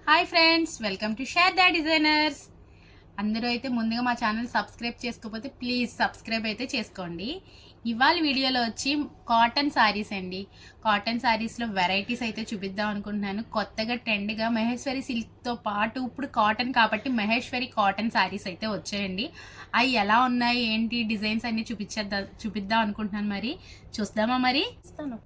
Hi friends, welcome to share the designers. అందరూ అయితే ముందుగా మా ఛానల్ సబ్స్క్రైబ్ చేసుకోకపోతే ప్లీజ్ సబ్స్క్రైబ్ అయితే చేసుకోండి. ఇవాళ వీడియోలో వచ్చి కాటన్ శారీస్ అండి. కాటన్ శారీస్లో వెరైటీస్ అయితే చూపిద్దాం అనుకుంటున్నాను. కొత్తగా ట్రెండ్గా మహేశ్వరి సిల్క్తో పాటు ఇప్పుడు కాటన్ కాబట్టి మహేశ్వరి కాటన్ శారీస్ అయితే వచ్చాయండి. అవి ఎలా ఉన్నాయి ఏంటి డిజైన్స్ అన్నీ చూపిద్దాం అనుకుంటున్నాను. మరి చూద్దామా? మరి ఇస్తాను.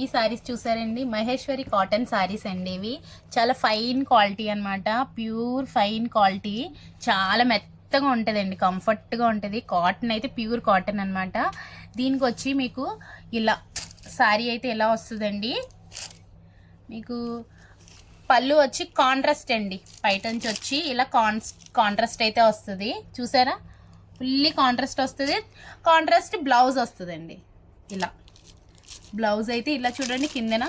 ఈ శారీస్ చూసారండి, మహేశ్వరి కాటన్ శారీస్ అండి. ఇవి చాలా ఫైన్ క్వాలిటీ అనమాట, ప్యూర్ ఫైన్ క్వాలిటీ, చాలా మెత్తగా ఉంటుందండి, కంఫర్ట్గా ఉంటుంది. కాటన్ అయితే ప్యూర్ కాటన్ అనమాట. దీనికి వచ్చి మీకు ఇలా శారీ అయితే ఎలా వస్తుందండి, మీకు పళ్ళు వచ్చి కాంట్రాస్ట్ అండి, బయట నుంచి వచ్చి ఇలా కాంట్రాస్ట్ అయితే వస్తుంది. చూసారా, ఫుల్లీ కాంట్రాస్ట్ వస్తుంది. కాంట్రాస్ట్ బ్లౌజ్ వస్తుందండి. ఇలా బ్లౌజ్ అయితే ఇలా చూడండి, కిందన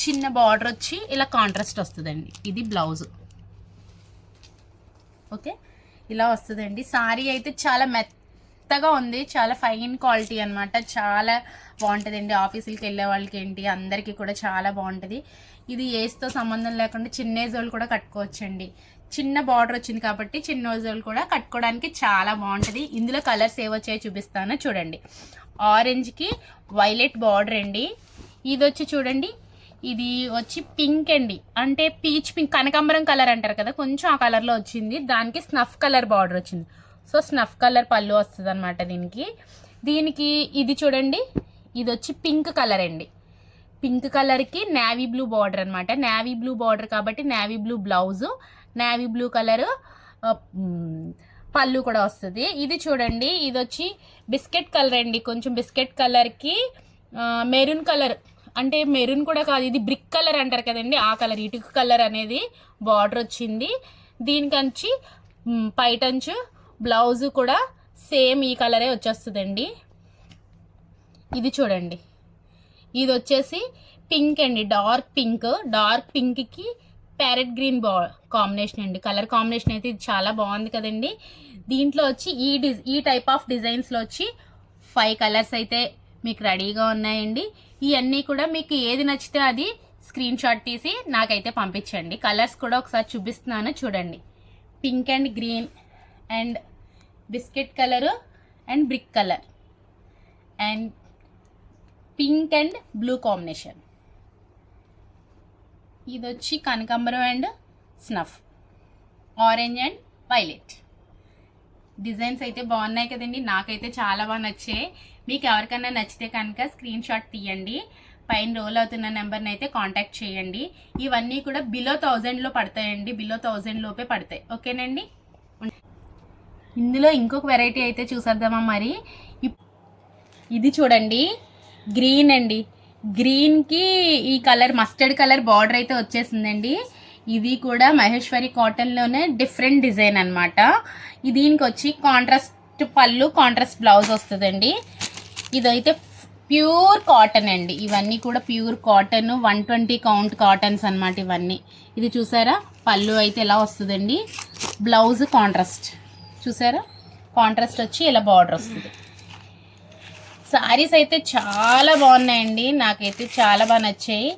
చిన్న బార్డర్ వచ్చి ఇలా కాంట్రాస్ట్ వస్తుందండి. ఇది బ్లౌజ్. ఓకే, ఇలా వస్తుందండి. శారీ అయితే చాలా మెత్తగా ఉంది, చాలా ఫైన్ క్వాలిటీ అనమాట. చాలా బాగుంటుందండి. ఆఫీసులకి వెళ్ళే వాళ్ళకి ఏంటి అందరికీ కూడా చాలా బాగుంటుంది. ఇది ఏజ్తో సంబంధం లేకుండా చిన్న ఏజ్ వాళ్ళు కూడా కట్టుకోవచ్చండి. చిన్న బార్డర్ వచ్చింది కాబట్టి చిన్న ఏజ్ వాళ్ళు కూడా కట్టుకోవడానికి చాలా బాగుంటుంది. ఇందులో కలర్స్ ఏవొచ్చాయో చూపిస్తాను చూడండి. ఆరెంజ్కి వైలెట్ బార్డర్ అండి. ఇది వచ్చి చూడండి, ఇది వచ్చి పింక్ అండి, అంటే పీచ్ పింక్, కనకాంబరం కలర్ అంటారు కదా, కొంచెం ఆ కలర్లో వచ్చింది. దానికి స్నఫ్ కలర్ బార్డర్ వచ్చింది. సో స్నఫ్ కలర్ పళ్ళు వస్తుంది అనమాట దీనికి. ఇది చూడండి, ఇది వచ్చి పింక్ కలర్ అండి. పింక్ కలర్కి నేవీ బ్లూ బార్డర్ అనమాట. నేవీ బ్లూ బార్డర్ కాబట్టి navy blue blouse, navy blue colour పళ్ళు కూడా వస్తుంది. ఇది చూడండి, ఇది వచ్చి బిస్కెట్ కలర్ అండి. కొంచెం బిస్కెట్ కలర్కి మెరూన్ కలర్, అంటే మెరూన్ కూడా కాదు, ఇది బ్రిక్ కలర్ అంటారు కదండి, ఆ కలర్, ఇటుక కలర్ అనేది బార్డర్ వచ్చింది. దీనికంచి పైటంచు బ్లౌజ్ కూడా సేమ్ ఈ కలరే వచ్చేస్తుందండి. ఇది చూడండి, ఇది వచ్చేసి పింక్ అండి, డార్క్ పింక్. డార్క్ పింక్కి ప్యారెట్ గ్రీన్ కాంబినేషన్ అండి. కలర్ కాంబినేషన్ అయితే ఇది చాలా బాగుంది కదండి. దీంట్లో వచ్చి ఈ టైప్ ఆఫ్ డిజైన్స్లో వచ్చి 5 కలర్స్ అయితే మీకు రెడీగా ఉన్నాయండి. ఇవన్నీ కూడా మీకు ఏది నచ్చితే అది స్క్రీన్ షాట్ తీసి నాకైతే పంపించండి. కలర్స్ కూడా ఒకసారి చూపిస్తున్నాను చూడండి. Pink and green and biscuit colour and brick colour and pink and blue combination. ఇది వచ్చి కనకాంబరం and snuff, orange and violet. Designs అయితే బాగున్నాయి కదండి, నాకైతే చాలా బాగా నచ్చాయి. మీకు ఎవరికైనా నచ్చితే కనుక స్క్రీన్ షాట్ తీయండి, పైన రోల్ అవుతున్న నెంబర్ని అయితే కాంటాక్ట్ చేయండి. ఇవన్నీ కూడా బిలో 1000లో పడతాయండి, బిలో 1000 లోపే పడతాయి. ఓకేనండి. ఇందులో ఇంకొక వెరైటీ అయితే చూసేద్దామా మరి. ఇది చూడండి, గ్రీన్ అండి. గ్రీన్కి ఈ కలర్ మస్టర్డ్ కలర్ బార్డర్ అయితే వచ్చేసిందండి. ఇది కూడా మహేశ్వరి కాటన్లోనే డిఫరెంట్ డిజైన్ అనమాట. దీనికి వచ్చి కాంట్రాస్ట్ పళ్ళు, కాంట్రాస్ట్ బ్లౌజ్ వస్తుందండి. ఇదైతే ప్యూర్ కాటన్ అండి. ఇవన్నీ కూడా ప్యూర్ కాటన్, 120 కౌంట్ కాటన్స్ అనమాట ఇవన్నీ. ఇది చూసారా, పళ్ళు అయితే ఎలా వస్తుందండి, బ్లౌజ్ కాంట్రాస్ట్ చూసారా, కాంట్రాస్ట్ వచ్చి ఇలా బార్డర్ వస్తుంది. శారీస్ అయితే చాలా బాగున్నాయండి, నాకైతే చాలా బాగా నచ్చాయి.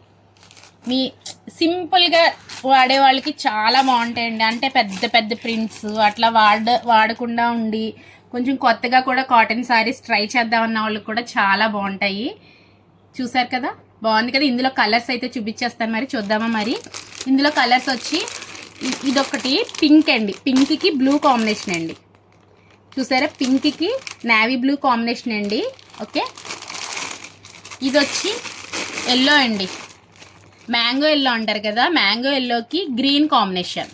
మీ సింపుల్గా వాడే వాళ్ళకి చాలా బాగుంటాయండి. అంటే పెద్ద పెద్ద ప్రింట్స్ అట్లా వాడకుండా ఉండి కొంచెం కొత్తగా కూడా కాటన్ శారీస్ ట్రై చేద్దామన్న వాళ్ళకి కూడా చాలా బాగుంటాయి. చూసారు కదా, బాగుంది కదా. ఇందులో కలర్స్ అయితే చూపించేస్తాను, మరి చూద్దామా మరి. ఇందులో కలర్స్ వచ్చి ఇదొకటి పింక్ అండి, పింక్కి బ్లూ కాంబినేషన్ అండి. చూసారా, పింక్కి నేవీ బ్లూ కాంబినేషన్ అండి. ఓకే, ఇది వచ్చి ఎల్లో అండి, మ్యాంగో ఎల్లో అంటారు కదా, మ్యాంగో ఎల్లోకి గ్రీన్ కాంబినేషన్.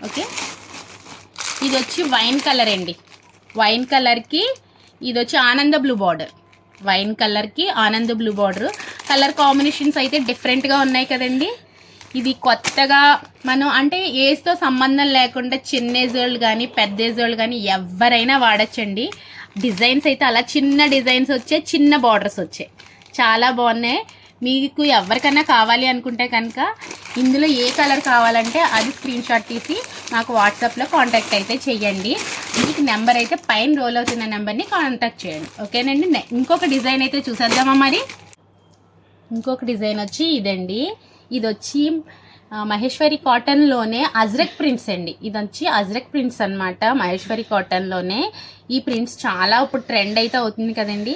ఓకే, ఇది వచ్చి వైన్ కలర్ అండి. వైన్ కలర్కి ఇది వచ్చి ఆనంద బ్లూ బార్డర్, వైన్ కలర్కి ఆనంద బ్లూ బార్డర్. కలర్ కాంబినేషన్స్ అయితే డిఫరెంట్గా ఉన్నాయి కదండి. ఇది కొత్తగా మనం అంటే ఏజ్తో సంబంధం లేకుండా చిన్న ఏజ్ వాళ్ళు కానీ పెద్ద ఏజ్ వాళ్ళు కానీ ఎవరైనా వాడచ్చండి. డిజైన్స్ అయితే అలా చిన్న డిజైన్స్ వచ్చాయి, చిన్న బార్డర్స్ వచ్చాయి, చాలా బాగున్నాయి. మీకు ఎవరికైనా కావాలి అనుకుంటే కనుక ఇందులో ఏ కలర్ కావాలంటే అది స్క్రీన్ షాట్ తీసి నాకు వాట్సాప్లో కాంటాక్ట్ అయితే చేయండి. మీకు నెంబర్ అయితే పైన రోల్ అవుతున్న నెంబర్ని కాంటాక్ట్ చేయండి. ఓకేనండి. ఇంకొక డిజైన్ అయితే చూసేద్దామా మరి. ఇంకొక డిజైన్ వచ్చి ఇదండి. ఇది వచ్చి మహేశ్వరి కాటన్లోనే అజ్రక్ ప్రింట్స్ అండి. ఇది వచ్చి అజ్రక్ ప్రింట్స్ అనమాట. మహేశ్వరి కాటన్లోనే ఈ ప్రింట్స్ చాలా ఇప్పుడు ట్రెండ్ అయితే అవుతుంది కదండి.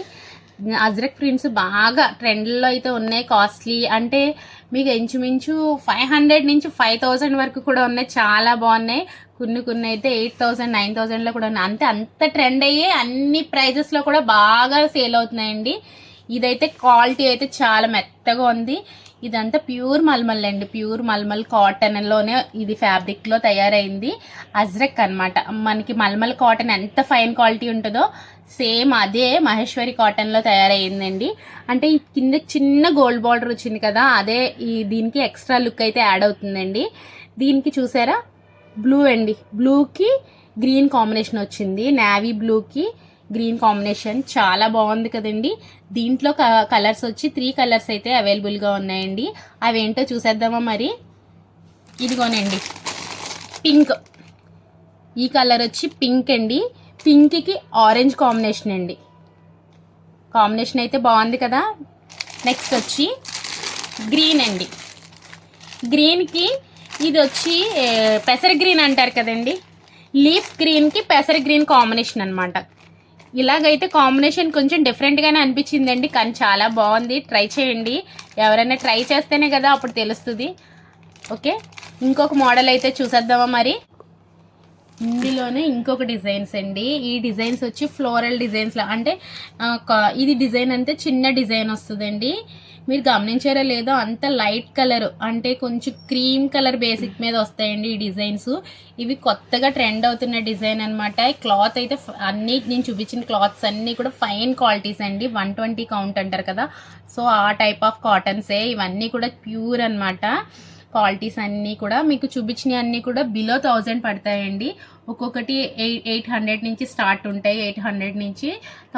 అజ్రక్ ప్రింట్స్ బాగా ట్రెండ్లో అయితే ఉన్నాయి. కాస్ట్లీ అంటే మీకు ఇంచుమించు 500 నుంచి 5000 వరకు కూడా ఉన్నాయి. చాలా బాగున్నాయి. కొన్ని అయితే 8000 9000లో కూడా ఉన్నాయి. అంత ట్రెండ్ అయ్యి అన్ని ప్రైజెస్లో కూడా బాగా సేల్ అవుతున్నాయండి. ఇదైతే క్వాలిటీ అయితే చాలా మెత్తగా ఉంది. ఇదంతా ప్యూర్ మల్మల్ అండి. ప్యూర్ మల్మల్ కాటన్లోనే ఇది ఫ్యాబ్రిక్లో తయారైంది. అజ్రక్ అనమాట. మనకి మల్మల్ కాటన్ ఎంత ఫైన్ క్వాలిటీ ఉంటుందో సేమ్ అదే మహేశ్వరి కాటన్లో తయారైందండి. అంటే ఈ కింద చిన్న గోల్డ్ బార్డర్ వచ్చింది కదా, అదే దీనికి ఎక్స్ట్రా లుక్ అయితే యాడ్ అవుతుందండి. దీనికి చూసారా బ్లూ అండి, బ్లూకి గ్రీన్ కాంబినేషన్ వచ్చింది. నేవీ బ్లూకి గ్రీన్ కాంబినేషన్ చాలా బాగుంది కదండి. దీంట్లో కలర్స్ వచ్చి 3 కలర్స్ అయితే అవైలబుల్గా ఉన్నాయండి. అవేంటో చూసేద్దామా మరి. ఇదిగోనండి పింక్, ఈ కలర్ వచ్చి పింక్ అండి. పింక్కి ఆరెంజ్ కాంబినేషన్ అండి. కాంబినేషన్ అయితే బాగుంది కదా. నెక్స్ట్ వచ్చి గ్రీన్ అండి. గ్రీన్కి ఇది వచ్చి పెసర గ్రీన్ అంటారు కదండి, లీఫ్ గ్రీన్కి పెసర గ్రీన్ కాంబినేషన్ అనమాట. ఇలాగైతే కాంబినేషన్ కొంచెం డిఫరెంట్గానే అనిపించిందండి, కానీ చాలా బాగుంది. ట్రై చేయండి. ఎవరైనా ట్రై చేస్తేనే కదా అప్పుడు తెలుస్తుంది. ఓకే, ఇంకొక మోడల్ అయితే చూసేద్దామా మరి. ఇందులోనే ఇంకొక డిజైన్స్ అండి. ఈ డిజైన్స్ వచ్చి ఫ్లోరల్ డిజైన్స్లో, అంటే ఇది డిజైన్ అంతే చిన్న డిజైన్ వస్తుందండి. మీరు గమనించారో లేదో అంత లైట్ కలర్, అంటే కొంచెం క్రీమ్ కలర్ బేసిక్ మీద వస్తాయండి ఈ డిజైన్స్. ఇవి కొత్తగా ట్రెండ్ అవుతున్న డిజైన్ అనమాట. క్లాత్ అయితే అన్నీ నేను చూపించిన క్లాత్స్ అన్నీ కూడా ఫైన్ క్వాలిటీస్ అండి. 120 కౌంట్ అంటారు కదా, సో ఆ టైప్ ఆఫ్ కాటన్సే ఇవన్నీ కూడా ప్యూర్ అనమాట. క్వాలిటీస్ అన్నీ కూడా మీకు చూపించినవి అన్నీ కూడా బిలో 1000 పడతాయండి. ఒక్కొక్కటి 800 నుంచి స్టార్ట్ ఉంటాయి, 800 నుంచి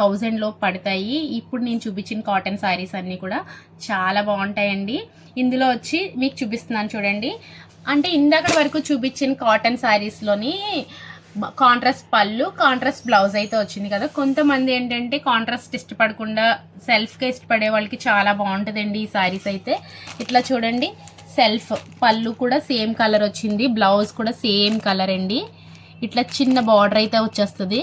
1000 లోపు పడతాయి. ఇప్పుడు నేను చూపించిన కాటన్ శారీస్ అన్నీ కూడా చాలా బాగుంటాయండి. ఇందులో వచ్చి మీకు చూపిస్తున్నాను చూడండి. అంటే ఇందాక వరకు చూపించిన కాటన్ శారీస్లోని కాంట్రాస్ట్ పళ్ళు, కాంట్రాస్ట్ బ్లౌజ్ అయితే వచ్చింది కదా. కొంతమంది ఏంటంటే కాంట్రాస్ట్ ఇష్టపడకుండా సెల్ఫ్గా ఇష్టపడే వాళ్ళకి చాలా బాగుంటుందండి ఈ శారీస్ అయితే. ఇట్లా చూడండి, సెల్ఫ్ పళ్ళు కూడా సేమ్ కలర్ వచ్చింది, బ్లౌజ్ కూడా సేమ్ కలర్ అండి. ఇట్లా చిన్న బార్డర్ అయితే వచ్చేస్తుంది.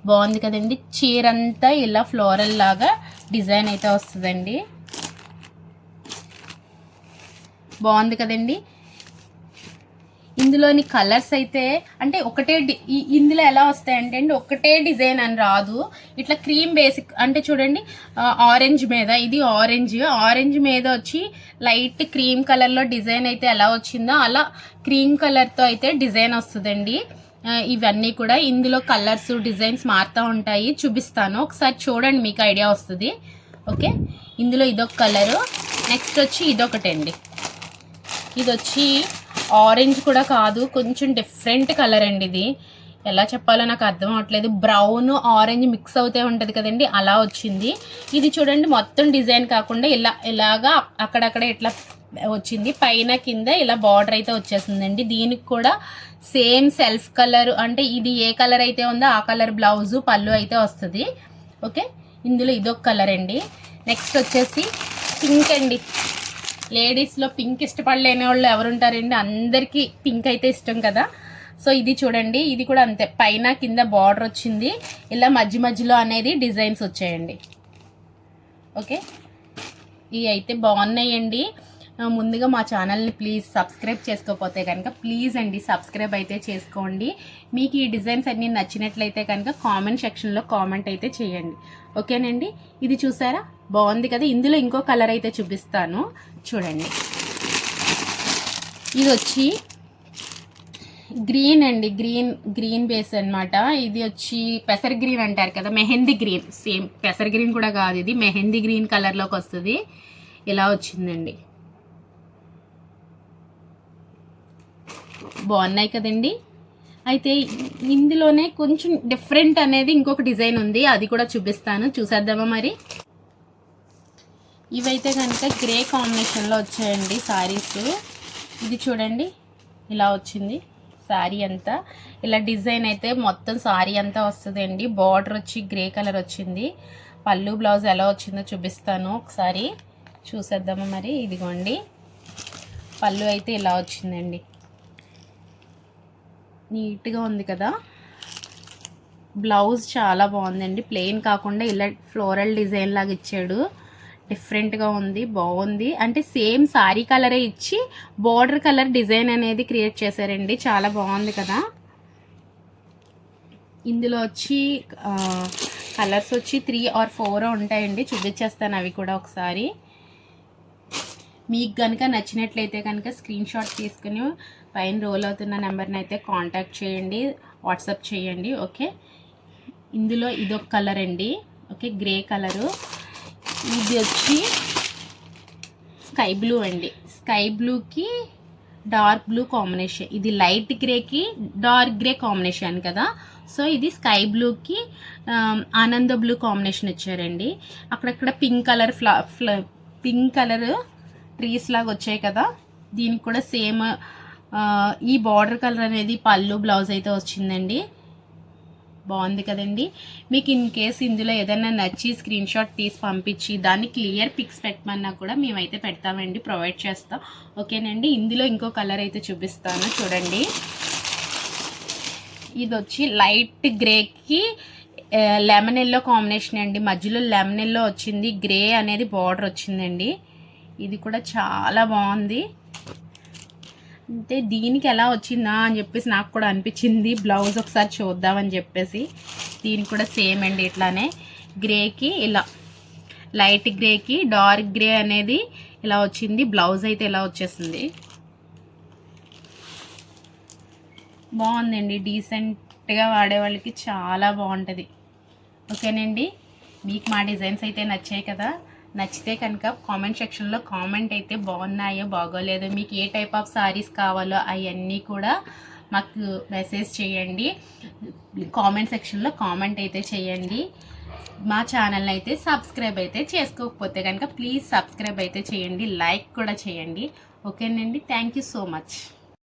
బాగుంది కదండి. చీర అంతా ఇలా ఫ్లోరల్ లాగా డిజైన్ అయితే వస్తుందండి. బాగుంది కదండి. ఇందులోని కలర్స్ అయితే అంటే ఒకటే ఇందులో ఎలా వస్తాయంటే అండి ఒకటే డిజైన్ అని రాదు. ఇట్లా క్రీమ్ బేసిక్ అంటే చూడండి, ఆరెంజ్ మీద ఇది ఆరెంజ్ మీద వచ్చి లైట్ క్రీమ్ కలర్లో డిజైన్ అయితే ఎలా వచ్చిందో అలా క్రీమ్ కలర్తో అయితే డిజైన్ వస్తుందండి. ఇవన్నీ కూడా ఇందులో కలర్స్ డిజైన్స్ మారుతూ ఉంటాయి. చూపిస్తాను ఒకసారి చూడండి, మీకు ఐడియా వస్తుంది. ఓకే, ఇందులో ఇదొక కలరు. నెక్స్ట్ వచ్చి ఇదొకటండి. ఇది వచ్చి ఆరెంజ్ కూడా కాదు, కొంచెం డిఫరెంట్ కలర్ అండి. ఇది ఎలా చెప్పాలో నాకు అర్థం అవ్వట్లేదు. బ్రౌన్ ఆరెంజ్ మిక్స్ అవుతే ఉంటుంది కదండి, అలా వచ్చింది. ఇది చూడండి, మొత్తం డిజైన్ కాకుండా ఇలాగా అక్కడక్కడ ఇట్లా వచ్చింది. పైన కింద ఇలా బార్డర్ అయితే వచ్చేసిందండి. దీనికి కూడా సేమ్ సెల్ఫ్ కలర్, అంటే ఇది ఏ కలర్ అయితే ఉందో ఆ కలర్ బ్లౌజు పళ్ళు అయితే వస్తుంది. ఓకే, ఇందులో ఇదొక కలర్ అండి. నెక్స్ట్ వచ్చేసి పింక్ అండి. లేడీస్లో పింక్ ఇష్టపడలేని వాళ్ళు ఎవరుంటారండి, అందరికీ పింక్ అయితే ఇష్టం కదా. సో ఇది చూడండి, ఇది కూడా అంతే, పైన కింద బార్డర్ వచ్చింది, ఇలా మధ్యలో అనేది డిజైన్స్ వచ్చాయండి. ఓకే, ఇవి అయితే బాగున్నాయండి. ముందుగా మా ఛానల్ని ప్లీజ్ సబ్స్క్రైబ్ చేసుకోకపోతే కనుక ప్లీజ్ అండి సబ్స్క్రైబ్ అయితే చేసుకోండి. మీకు ఈ డిజైన్స్ అన్నీ నచ్చినట్లయితే కనుక కామెంట్ సెక్షన్లో కామెంట్ అయితే చేయండి. ఓకేనండి. ఇది చూసారా, బాగుంది కదా. ఇందులో ఇంకో కలర్ అయితే చూపిస్తాను చూడండి. ఇది వచ్చి గ్రీన్ అండి, గ్రీన్ బేస్ అనమాట. ఇది వచ్చి పెసర్ గ్రీన్ అంటారు కదా, మెహందీ గ్రీన్. సేమ్ పెసర్ గ్రీన్ కూడా కాదు, ఇది మెహందీ గ్రీన్ కలర్లోకి వస్తుంది. ఇలా వచ్చిందండి. బాగున్నాయి కదండి. అయితే ఇందులోనే కొంచెం డిఫరెంట్ అనేది ఇంకొక డిజైన్ ఉంది, అది కూడా చూపిస్తాను, చూసేద్దామా మరి. ఇవైతే కనుక గ్రే కాంబినేషన్లో వచ్చాయండి శారీస్. ఇది చూడండి, ఇలా వచ్చింది శారీ అంతా. ఇలా డిజైన్ అయితే మొత్తం శారీ అంతా వస్తుందండి. బార్డర్ వచ్చి గ్రే కలర్ వచ్చింది. పళ్ళు బ్లౌజ్ ఎలా వచ్చిందో చూపిస్తాను, ఒకసారి చూసేద్దామా మరి. ఇదిగోండి, పళ్ళు అయితే ఇలా వచ్చిందండి, నీట్గా ఉంది కదా. బ్లౌజ్ చాలా బాగుందండి, ప్లెయిన్ కాకుండా ఇలా ఫ్లోరల్ డిజైన్ లాగా ఇచ్చాడు, డిఫరెంట్గా ఉంది, బాగుంది. అంటే సేమ్ సారీ కలరే ఇచ్చి బార్డర్ కలర్ డిజైన్ అనేది క్రియేట్ చేశారండి, చాలా బాగుంది కదా. ఇందులో వచ్చి కలర్స్ వచ్చి 3 or 4 ఉంటాయండి, చూపించేస్తాను అవి కూడా ఒకసారి. మీకు కనుక నచ్చినట్లయితే కనుక స్క్రీన్ షాట్ తీసుకుని పైన రోల్ అవుతున్న నెంబర్ని అయితే కాంటాక్ట్ చేయండి, వాట్సాప్ చేయండి. ఓకే, ఇందులో ఇదొక కలర్ అండి, ఓకే, గ్రే కలరు. ఇది వచ్చి స్కై బ్లూ అండి, స్కై బ్లూకి డార్క్ బ్లూ కాంబినేషన్, ఇది లైట్ గ్రేకి డార్క్ గ్రే కాంబినేషన్ కదా. సో ఇది స్కై బ్లూకి ఆనంద బ్లూ కాంబినేషన్ ఇచ్చారండి. అక్కడక్కడ pink colour pink colour trees లాగా వచ్చాయి కదా, దీనికి కూడా సేమ్ ఈ బార్డర్ కలర్ అనేది పళ్ళు బ్లౌజ్ అయితే వచ్చిందండి, బాగుంది కదండి. మీకు ఇన్ కేస్ ఇందులో ఏదైనా నచ్చి స్క్రీన్ షాట్ తీసి పంపించి దాన్ని క్లియర్ పిక్స్ పెట్టమన్నా కూడా మేమైతే పెడతామండి, ప్రొవైడ్ చేస్తాం. ఓకేనండి, ఇందులో ఇంకో కలర్ అయితే చూపిస్తాను చూడండి. ఇది వచ్చి లైట్ గ్రేకి లెమన్ ఎల్లో కాంబినేషన్ అండి, మధ్యలో లెమన్ ఎల్లో వచ్చింది, గ్రే అనేది బార్డర్ వచ్చిందండి. ఇది కూడా చాలా బాగుంది. అంటే దీనికి ఎలా వచ్చిందా అని చెప్పేసి నాకు కూడా అనిపించింది, బ్లౌజ్ ఒకసారి చూద్దామని చెప్పేసి. దీనికి కూడా సేమ్ అండి, ఇట్లానే గ్రేకి ఇలా లైట్ గ్రేకి డార్క్ గ్రే అనేది ఇలా వచ్చింది, బ్లౌజ్ అయితే ఇలా వచ్చేసింది, బాగుందండి. డీసెంట్గా వాడే వాళ్ళకి చాలా బాగుంటుంది. ఓకేనండి, మీకు మా డిజైన్స్ అయితే నచ్చాయి కదా. నచ్చితే కనుక కామెంట్ సెక్షన్లో కామెంట్ అయితే బాగున్నాయో బాగోలేదో, మీకు ఏ టైప్ ఆఫ్ సారీస్ కావాలో అవన్నీ కూడా మాకు మెసేజ్ చేయండి, కామెంట్ సెక్షన్లో కామెంట్ అయితే చేయండి. మా ఛానల్ని అయితే సబ్స్క్రైబ్ అయితే చేసుకోకపోతే కనుక ప్లీజ్ సబ్స్క్రైబ్ అయితే చేయండి, లైక్ కూడా చేయండి. ఓకేనండి, థ్యాంక్ యూ సో మచ్.